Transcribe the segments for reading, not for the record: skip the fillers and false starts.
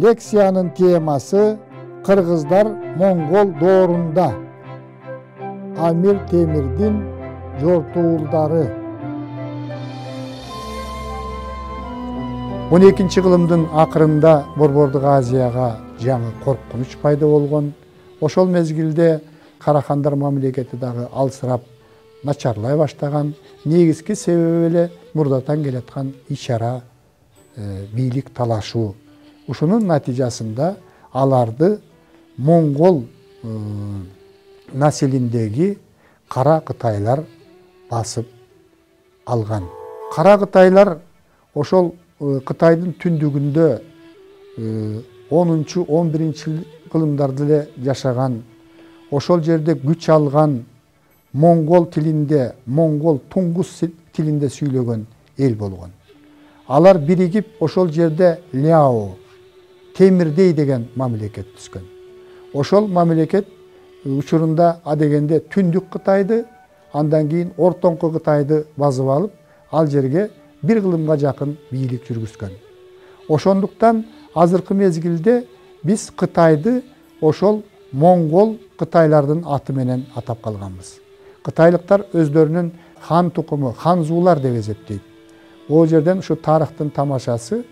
Лекциянын темасы Кыргыздар Моңгол доорунда. Амир Темирдин жортуулдары. 12-нчи кылымдын акырында Борбордук Азияга жаңы коркунуч пайда болгон. Ошол мезгилде Карахандар мамлекети дагы алсырап начарлай баштаган. Негизги себеби эле мурдатан келаткан ишара бийлик талашуу. Ушунун натыйжасында аларды Моңгол населиндеги кара кытайлар басып алган. Кара кытайлар ошол Кытайдын түндүгүндө 10-11 кылымдарда эле жашаган, ошол жерде күч алган моңгол тилинде, моңгол туңгус тилинде сүйлөгөн эл болгон. Алар биригип ошол жерде Ляо, Темирдей деген мамлекет түзгөн. Ошол мамлекет учурунда адегенде түндүк Кытайды, андан кийин ортоңку Кытайды басып алып, ал жерге bir кылымга жакын бийлик жүргүзгөн. Ошондуктан азыркы мезгилде биз Кытайды ошол моңгол кытайлардын аты менен атап калганбыз. Кытайлыктар өздөрүнүн хан тукуму, ханзуулар деп эсептейт. Ол жерден ушу тарыхтын тамашасы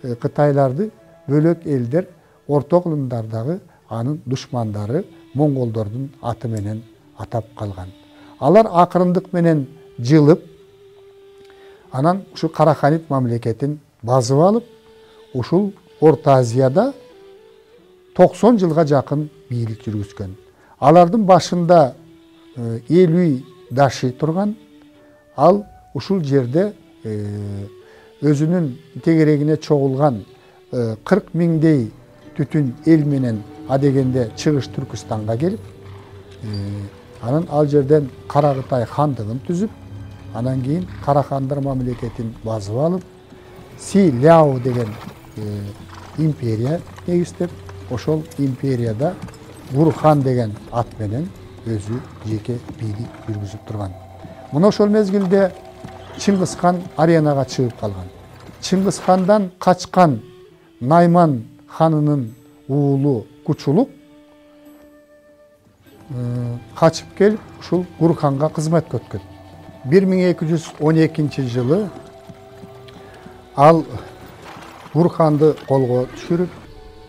кытайларды бөлөк элдер орто кылымдардагы анын душмандары монголдордун аты менен атап калган. Алар акырындык менен жылып, анан ушу Караханит мамлекетин басып алып, ушул Орто Азияда 90 жылга жакын бийлик жүргүзгөн. Алардын башында Элүй Даши турган. Ал ушул жерде өзүнүн тегерегине чогулган 40 миңдей түтүн эл менен адегенде Чыгыш Түркүстанга келип, анан ал жерден Кара Кытай хандыгын түзүп, анан кийин Карахандар мамлекетин басып алып, Си Ляо деген империя негиздеп, ошол империяда Гурхан деген ат менен өзү жеке бийлик жүргүзүп турган. Мына ошол мезгилде Чыңгыз хан аренага чыгып калган. Чыңгыз хандан качкан Найман ханынын уулу Кучулук качып келип, ушул Гурханга кызматка өткөн. 1212 жылы ал Гурханды колго түшүрүп,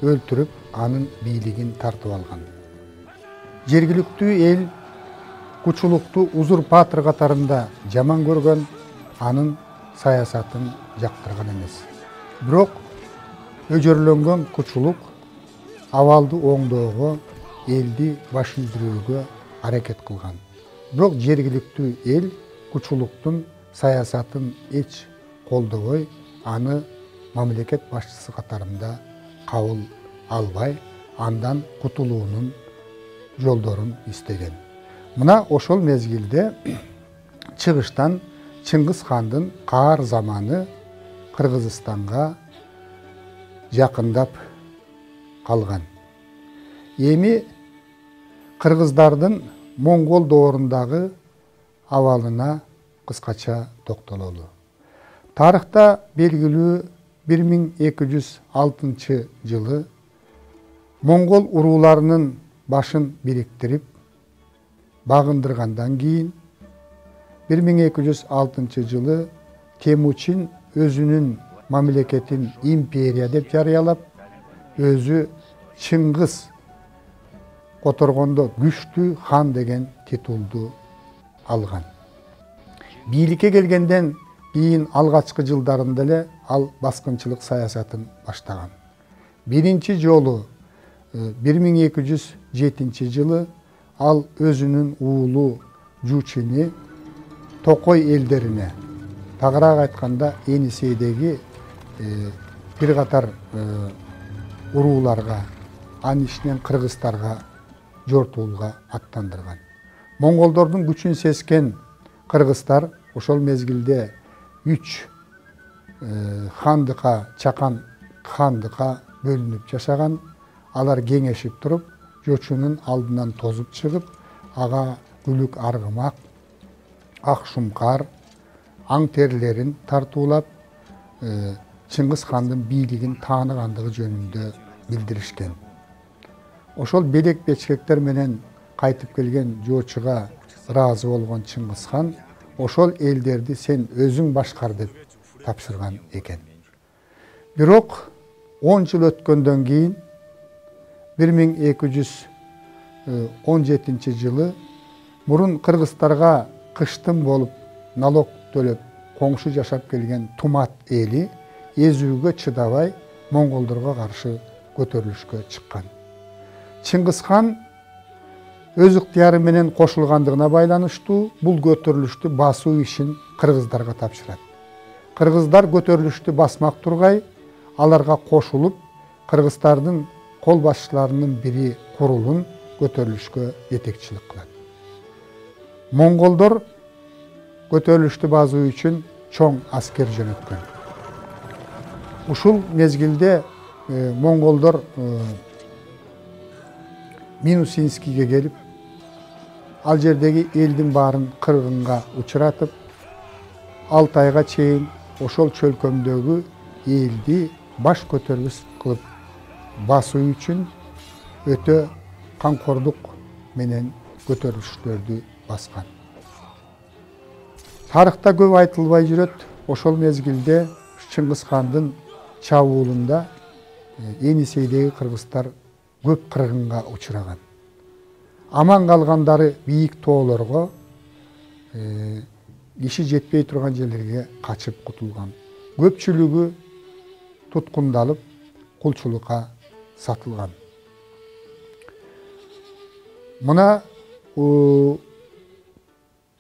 өлтүрүп, анын бийлигин тартып алган. Жергиликтүү эл Кучулукту узурпатор катарында жаман көргөн, анын саясатын жактырган эмес. Бирок өжөрлөнгөн Кучулук абалды оңдоого, элди баш ийдирүүгө аракет кылган. Бирок жергиликтүү эл Кучулуктун саясатын эч колдобой, аны мамлекет башчысы катарында кабыл албай, андан кутулуунун жолдорун издеген. Мына ошол мезгилде чыгыштан Чыңгыз хандын каар заманы Кыргызстанга жакындап калган. Эми кыргыздардын Моңгол доорундагы абалына кыскача токтололу. Тарыхта белгилүү 1206 жылы Моңгол урууларынын башын бириктирип багындыргандан кийин 1206 жылы Темучин өзүнүн мамлекетин империя деп жарыялап, өзү Чыңгыз которгондо күчтүү хан деген титулду алган. Бийликке келгенден кийин алгачкы жылдарында эле ал баскынчылык саясатын баштаган. Биринчи жолу 1207 жылы ал өзүнүн уулу Жучини Токой элдерине, тагыраак айтканда Енисейдеги бир катар урууларга, анын ичинен кыргыздарга жортуулга аттандырган. Монголдордун күчүн сескен кыргыздар ошол мезгилде 3 хандыкка, чакан хандыкка бөлүнүп жашаган. Алар кеңешип туруп, Жочунун алдынан тозуп чыгып, ага Күлүк Аргымак, Ак Шумкар, аң терлерин тартуулап, Чыңгыз хандын бийлигин тааныгандыгы жөнүндө билдиришкен. Ошол белек бечкектер менен кайтып келген жоочуга ыраазы болгон Чыңгыз хан ошол элдерди сен өзүң башкар деп тапшырган экен. Бирок 10 жыл өткөндөн кийин 1217 жылы мурун кыргыздарга кыштын болуп налог төлөп коңшу жашап келген Тумат эли эзүүгө чыдабай монголдорго каршы көтөрүлүшкө чыккан. Чыңгыз хан өз ыктыяры менен кошулгандыгына байланыштуу бул көтөрүлүштү басуу ишин кыргыздарга тапшырат. Кыргыздар көтөрүлүштү басмак тургай аларга кошулуп кыргыздардын кол башчыларынын бири Курулун көтөрүлүшкө жетекчилик кылат. Монголдор көтөрүлүштү басуу үчүн чоң аскер жөнөткөн. Ушул мезгилде монголдор Минусинскийге келип, ал жердеги элдин баарын кыргынга учуратып, 6 айга чейин ошол чөлкөмдөгү элди баш көтөргүс кылып басуу үчүн өтө камкордук менен көтөрүлүштөрдү баскан. Тарыхта көп айтылбай жүрөт, ошол мезгилде Чыңгыз хандын чабуулунда Енисейдеги кыргыздар көп кыргынга учураган. Аман калгандары бийик тоолорго, киши жетпей турган жерлерге качып кутулган. Көпчүлүгү туткундалып, кулчулукка сатылган. Мына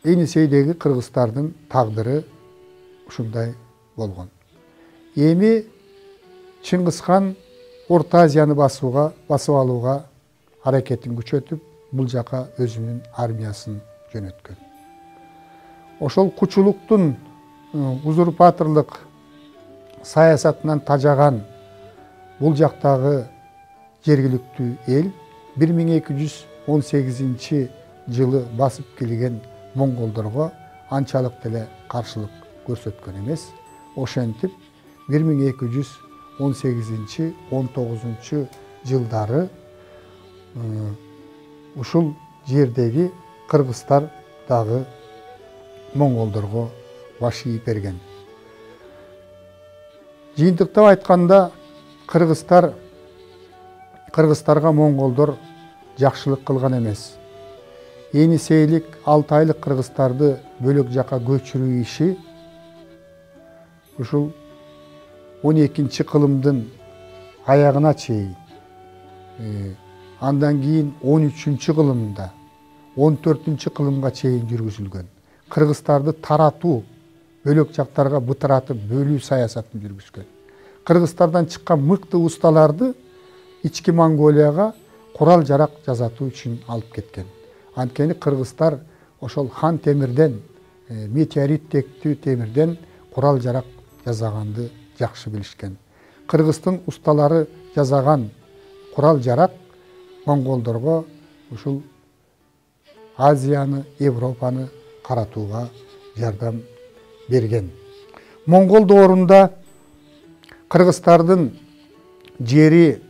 Енисейдеги кыргыздардын тагдыры ушундай болгон. Эми Чыңгыз хан Орта Азияны басып алууга аракетин күчөтүп, бул жака өзүнүн армиясын жөнөткөн. Ошол кучулуктун узурпаторлук саясатынан тажаган бул жактагы жергиликтүү эл 1218 жылы басып келген монголдорго анчалык деле каршылык көрсөткөн эмес. Ошентип 1218-19 жылдары ушул жердеги кыргыздар дагы монголдорго баш ийип берген. Жыйынтыктап айтканда кыргыздарга монголдор жакшылык кылган эмес. Енисейлик 6 айлык кыргыздарды бөлөк жака көчүрүү иши ушул 12 кылымдын аягына чейин, андан кийин 13 кылымда, 14 кылымга чейин жүргүзүлгөн. Кыргыздарды таратуу, бөлөк жактарга бытыратып бөлүү саясатын жүргүзгөн. Кыргыздардан чыккан мыкты усталарды ички Монголияга курал жарак жасатуу үчүн алып кеткен. Анткени кыргыздар ошол хан темирден, метеориттектүү темирден курал жарак жасаганды жакшы билишкен. Кыргыздын усталары жасаган курал жарак монголдорго ушул Азияны, Европаны каратууга жардам берген. Монгол доорунда кыргыздардын жери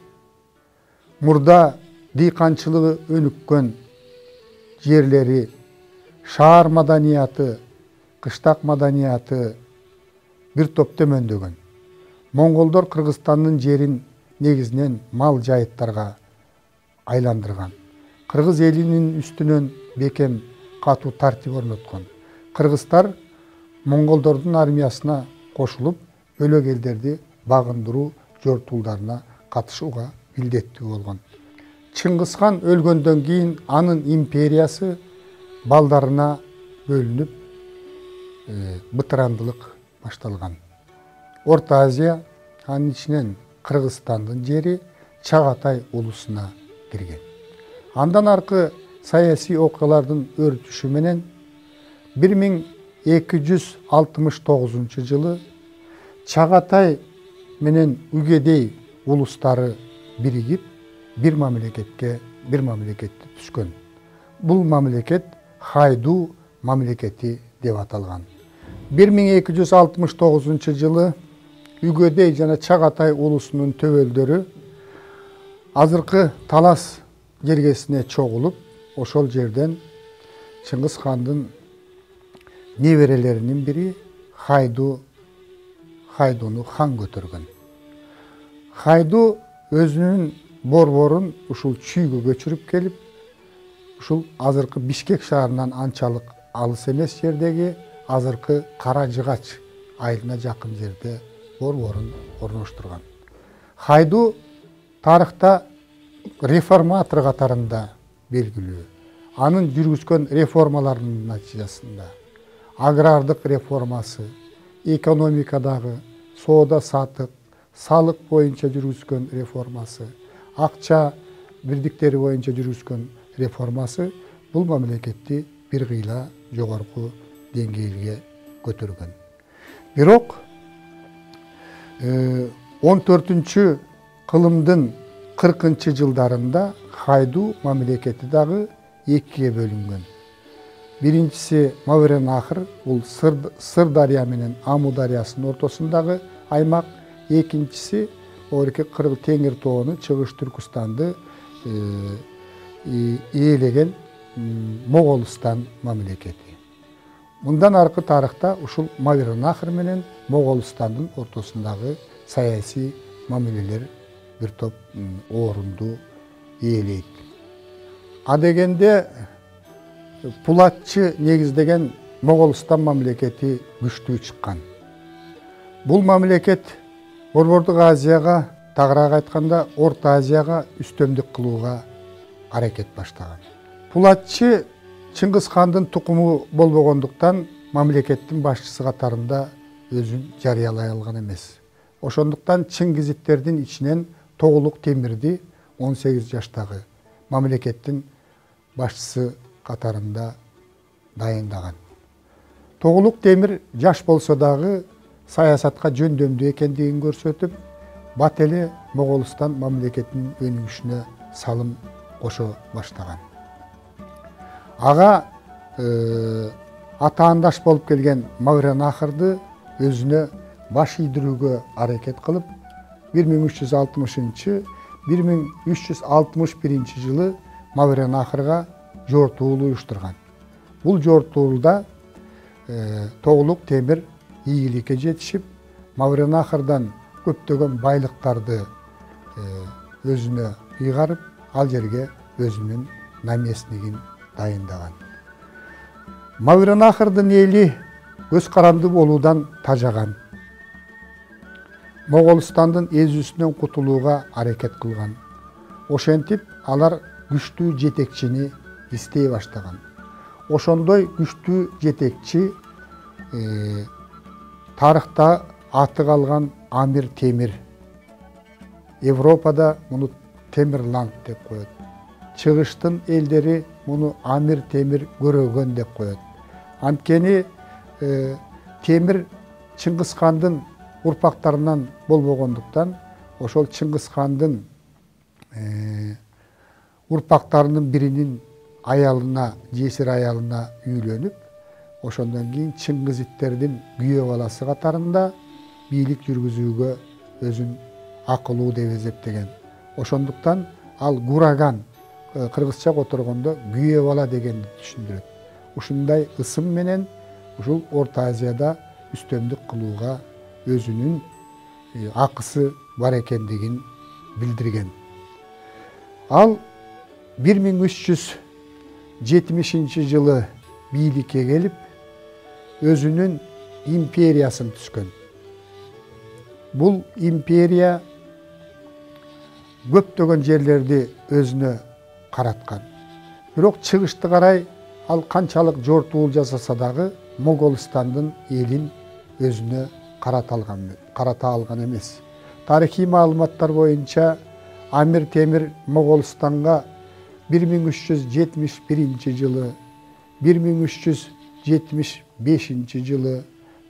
мурда дыйканчылыгы өнүккөн жерлери, шаар маданияты, кыштак маданияты бир топ төмөндөгөн. Монголдор Кыргызстандын жерин негизинен мал жайыттарга айландырган. Кыргыз элинин үстүнөн бекем катуу тартип орноткон. Кыргыздар монголдордун армиясына кошулуп, бөлөк элдерди багындыруу жортуулдарына катышууга милдеттүү болгон. Чыңгыз хан өлгөндөн кийин анын империясы балдарына бөлүнүп, бытырандылык башталган. Орта Азия, анын ичинен Кыргызстандын жери Чагатай улусуна кирген. Андан аркы саясий окуялардын өрүтүшү менен 1269 жылы Чагатай менен Үгедей улустары биригип бир мамлекетти түшкөн. Бул мамлекет Хайду мамлекети деп аталган. 1269 жылы Үгедей жана Чагатай улусунун төбөлдөрү азыркы Талас жергесине чогулуп, ошол жерден Чыңгыз хандын неберелеринин бири Хайдуну хан көтөргөн. Хайду өзүнүн борборун ушул Чүйгө көчүрүп келип, ушул азыркы Бишкек шаарынан анчалык алыс эмес жердеги азыркы Каражыгач айылына жакын жерде борборун орноштурган. Хайду тарыхта реформатор катарында белгилүү. Анын жүргүзгөн реформаларынын натыйжасында агрардык реформасы, экономикадагы соода сатык, салык боюнча жүргүзгөн реформасы, акча бирдиктери боюнча жүргүзгөн реформасы бул мамлекетти бир кыйла жогорку деңгээлге көтөргөн. Бирок 14 кылымдын 40-жылдарында Хайду мамлекети дагы экиге бөлүнгөн. Биринчиси Мавренахр, бул Сырдария менен Аму дарыясынын ортосундагы аймак. Экинчиси Орке Кыргыз Теңир тоону, Чыгыш Түркүстанды ээлеген Моголстан мамлекети. Мындан аркы тарыхта ушул Мавренахр менен Моголстандын ортосундагы саясий мамилелер бир топ орунду ээлейт. Адегенде Пулатчы негиздеген Моголстан мамлекети күчтүү чыккан. Бул мамлекет Борбордук Азияга, тагыраак айтканда Орто Азияга үстөмдүк кылууга аракет баштаган. Пулатчы Чыңгыз хандын тукуму болбогондуктан мамлекеттин башчысы катарында өзүн жарыялай алган эмес. Ошондуктан Чыңгизиттердин ичинен Тоголук Темирди 18 жаштагы мамлекеттин башчысы катарында дайындаган. Тоголук Темир жаш болсо дагы саясатка жөндөмдүү экендигин көрсөтүп, бат эле Моголстан мамлекетинин өнүгүшүнө салым кошо баштаган. Ага атаандаш болуп келген Мавренахрды өзүнө баш ийдирүүгө аракет кылып, 1360-1361 жылы Мавренахрга жортуул уюштурган. Бул жортуулда Тоголук Темир ийгиликке жетишип, Мавренахрдан көптөгөн байлыктарды өзүнө ыйгарып, ал жерге өзүнүн наместнигин дайындаган. Мавренахрдын эли көз каранды болуудан тажаган. Моголстандын эзүүсүнөн кутулууга аракет кылган. Ошентип алар күчтүү жетекчини издей баштаган. Ошондой күчтүү жетекчи тарыхта аты калган Амир Темир. Европада муну Темирланд деп коет. Чыгыштын элдери муну Амир Темир көрөгөн деп коет. Анткени Темир Чыңгыз хандын урпактарынан болбогондуктан, ошол Чыңгыз хандын урпактарынын биринин аялына, жесир аялына үйлөнүп, ошондон кийин Чыңгызиттердин күйөө баласы катарында бийлик жүргүзүүгө өзүн акылуу деп эсептеген. Ошондуктан ал Гураган, кыргызча которгондо күйөө бала дегенди түшүндүрөт. Ушундай ысым менен ушул Орто Азияда үстөмдүк кылууга өзүнүн акысы бар экендигин билдирген. Ал 1370 жылы бийликке келип, өзүнүн империясын түзгөн. Бул империя көптөгөн жерлерди өзүнө караткан. Бирок чыгышты карай ал канчалык жортуул жасаса дагы Моголстандын элин өзүнө карата алган эмес. Тарыхый маалыматтар боюнча Амир Темир Моголстанга 1371 жылы, 1375 жылы,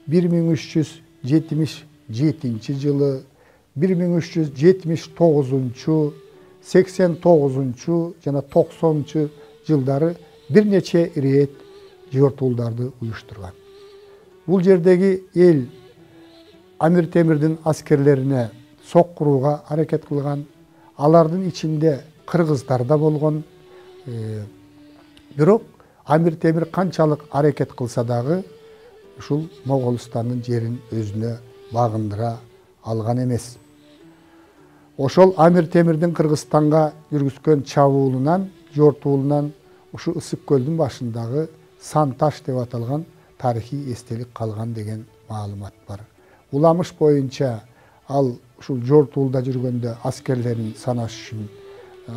1377 жылы, 1379, 89 жана 90 жылдары бир нече ирет жортуулдарды уюштурган. Бул жердеги эл Амир Темирдин аскерлерине сок курууга аракет кылган. Алардын ичинде кыргыздар да болгон. Бирок Амир Темир канчалык аракет кылса дагы ушул Моголстандын жерин өзүнө багындыра алган эмес. Ошол Амир Темирдин Кыргызстанга жүргүзгөн чабуулунан, жортуулунан ушу Ысык көлдүн башындагы Сан таш деп аталган тарыхый эстелик калган деген маалымат бар. Уламыш боюнча ал ушул жортуулда жүргөндө аскерлерин санаш үчүн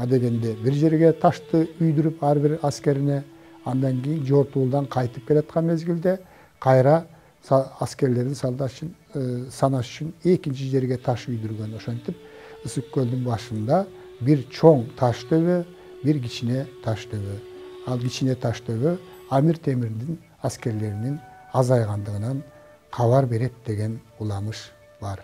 адегенде бир жерге ташты үйдүрүп ар бир аскерине, андан кийин жортуулдан кайтып келаткан мезгилде кайра аскерлерин санаш үчүн экинчи жерге таш үйдүргөн. Ошентип Ысык көлдүн башында бир чоң таш төбө, бир кичине таш төбө. Ал кичине таш төбө Амир Темирдин аскерлеринин азайгандыгынан кабар берет деген уламыш бар.